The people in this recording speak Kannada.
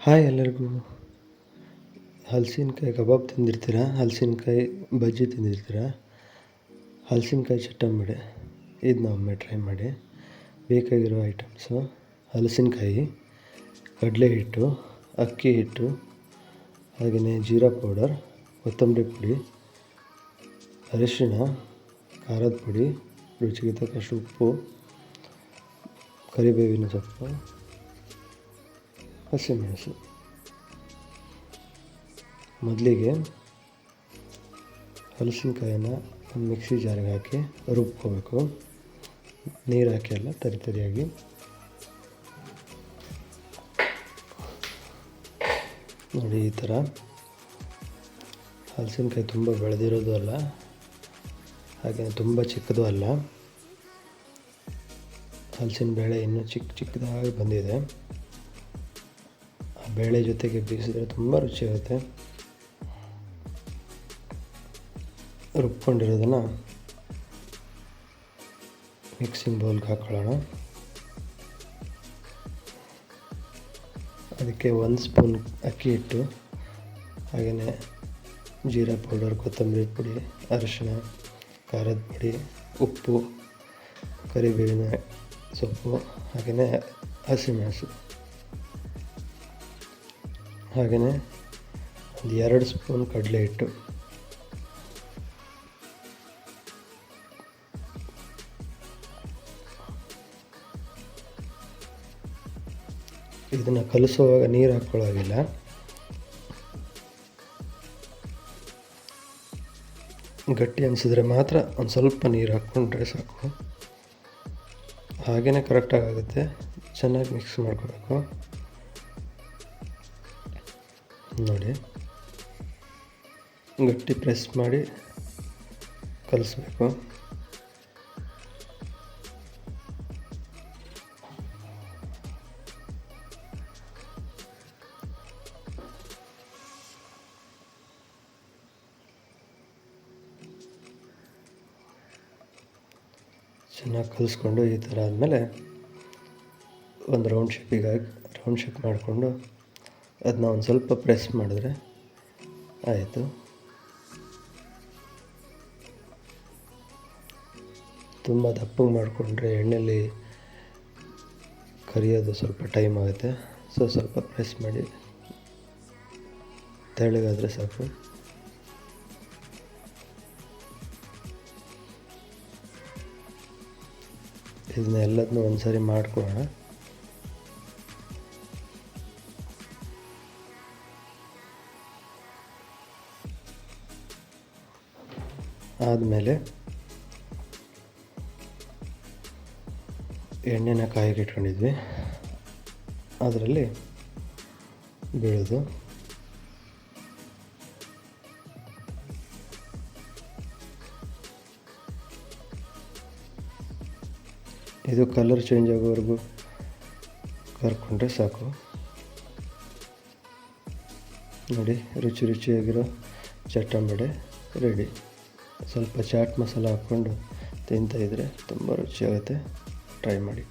ಹಾಯ್ ಎಲ್ಲರಿಗೂ. ಹಲಸಿನಕಾಯಿ ಕಬಾಬ್ ತಿಂದಿರ್ತೀರಾ, ಹಲಸಿನಕಾಯಿ ಬಜ್ಜಿ ತಿಂದಿರ್ತೀರಾ, ಹಲಸಿನಕಾಯಿ ಚಟ್ಟಂಬಡೆ ಇದನ್ನ ಒಮ್ಮೆ ಟ್ರೈ ಮಾಡಿ. ಬೇಕಾಗಿರೋ ಐಟಮ್ಸು: ಹಲಸಿನಕಾಯಿ, ಕಡಲೆ ಹಿಟ್ಟು, ಅಕ್ಕಿ ಹಿಟ್ಟು, ಹಾಗೆಯೇ ಜೀರಾ ಪೌಡರ್, ಕೊತ್ತಂಬರಿ ಪುಡಿ, ಅರಿಶಿಣ, ಖಾರದ ಪುಡಿ, ರುಚಿಗೆ ತಕ್ಕಷ್ಟು ಉಪ್ಪು, ಕರಿಬೇವಿನ ಸೊಪ್ಪು, ಹಸಿಮೆಣಸು. ಮೊದಲಿಗೆ ಹಲಸಿನಕಾಯನ್ನು ಒಂದು ಮಿಕ್ಸಿ ಜಾರಿಗೆ ಹಾಕಿ ರುಬ್ಕೋಬೇಕು. ನೀರು ಹಾಕಿ ಎಲ್ಲ ತರಿಯಾಗಿ. ನೋಡಿ, ಈ ಥರ ಹಲಸಿನಕಾಯಿ ತುಂಬ ಬೆಳೆದಿರೋದು ಅಲ್ಲ, ಹಾಗೆ ತುಂಬ ಚಿಕ್ಕದು ಅಲ್ಲ. ಹಲಸಿನ ಬೇಳೆ ಇನ್ನೂ ಚಿಕ್ಕದಾಗಿ ಬಂದಿದೆ. ಆ ಬೇಳೆ ಜೊತೆಗೆ ಬೇಯಿಸಿದ್ರೆ ತುಂಬ ರುಚಿಯಾಗುತ್ತೆ. ರುಬ್ಕೊಂಡಿರೋದನ್ನು ಮಿಕ್ಸಿಂಗ್ ಬೌಲ್ಗೆ ಹಾಕೊಳ್ಳೋಣ. ಅದಕ್ಕೆ 1 ಸ್ಪೂನ್ ಅಕ್ಕಿ ಹಿಟ್ಟು, ಹಾಗೆಯೇ ಜೀರಾ ಪೌಡರ್, ಕೊತ್ತಂಬರಿ ಪುಡಿ, ಅರಿಶಿಣ, ಖಾರದ ಪುಡಿ, ಉಪ್ಪು, ಕರಿಬೇವಿನ ಸೊಪ್ಪು, ಹಾಗೆಯೇ ಹಸಿಮೆಣಸು, ಹಾಗೆಯೇ ಒಂದು 2 ಸ್ಪೂನ್ ಕಡಲೆ ಹಿಟ್ಟು. ಇದನ್ನು ಕಲಿಸುವಾಗ ನೀರು ಹಾಕ್ಕೊಳ್ಳೋಗಿಲ್ಲ. ಗಟ್ಟಿ ಅನಿಸಿದ್ರೆ ಮಾತ್ರ ಒಂದು ಸ್ವಲ್ಪ ನೀರು ಹಾಕ್ಕೊಂಡ್ರೆ ಸಾಕು. ಹಾಗೆಯೇ ಕರೆಕ್ಟಾಗಿ ಆಗುತ್ತೆ. ಚೆನ್ನಾಗಿ ಮಿಕ್ಸ್ ಮಾಡ್ಕೋಬೇಕು. ನೋಡಿ, ಗಟ್ಟಿ ಪ್ರೆಸ್ ಮಾಡಿ ಕಲಿಸ್ಬೇಕು. ಚೆನ್ನಾಗಿ ಕಲಿಸ್ಕೊಂಡು ಈ ಥರ ಆದಮೇಲೆ ಒಂದು ರೌಂಡ್ ಶೇಪ್ ಮಾಡಿಕೊಂಡು ಅದನ್ನ ಒಂದು ಸ್ವಲ್ಪ ಪ್ರೆಸ್ ಮಾಡಿದ್ರೆ ಆಯಿತು. ತುಂಬ ದಪ್ಪಗೆ ಮಾಡಿಕೊಂಡ್ರೆ ಎಣ್ಣೆಯಲ್ಲಿ ಕರಿಯೋದು ಸ್ವಲ್ಪ ಟೈಮ್ ಆಗುತ್ತೆ. ಸ್ವಲ್ಪ ಪ್ರೆಸ್ ಮಾಡಿ ತೆಳ್ಳಗಾದರೆ ಸಾಕು. ಇದನ್ನ ಎಲ್ಲದನ್ನೂ ಒಂದು ಸಾರಿ ಮಾಡ್ಕೊಳ್ಳೋಣ. ಆದಮೇಲೆ ಎಣ್ಣೆನ ಕಾಯಿಗೆ ಇಟ್ಕೊಂಡಿದ್ವಿ, ಅದರಲ್ಲಿ ಬೀಳೋದು. ಇದು ಕಲರ್ ಚೇಂಜ್ ಆಗೋವರೆಗೂ ಕರ್ಕೊಂಡ್ರೆ ಸಾಕು. ನೋಡಿ, ರುಚಿಯಾಗಿರೋ ಚಟ್ಟಂಬಡೆ ರೆಡಿ. ಸ್ವಲ್ಪ ಚಾಟ್ ಮಸಾಲ ಹಾಕ್ಕೊಂಡು ತಿಂತಾಯಿದ್ರೆ ತುಂಬ ರುಚಿಯಾಗುತ್ತೆ. ಟ್ರೈ ಮಾಡಿ.